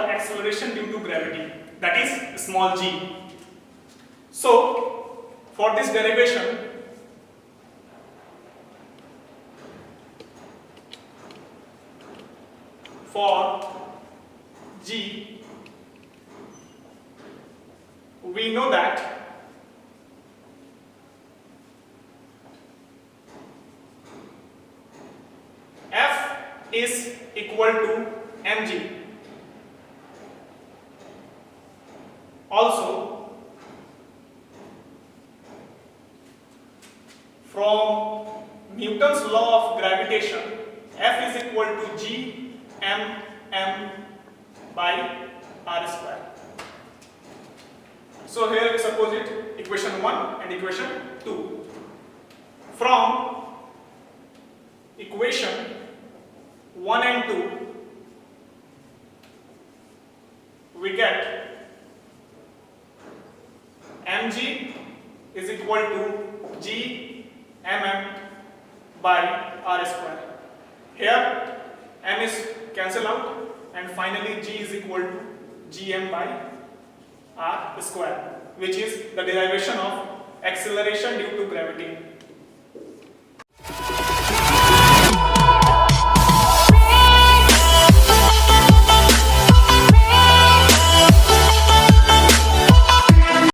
acceleration due to gravity, that is small g. So for this derivation, for g, we know that F is equal to mg. Also, from Newton's law of gravitation, F is equal to g m by r square. So here we suppose it equation 1 and equation 2. From equation 1 and 2, we get mg is equal to g by r square. Here m is cancelled out and finally g is equal to gm by r square, which is the derivation of acceleration due to gravity.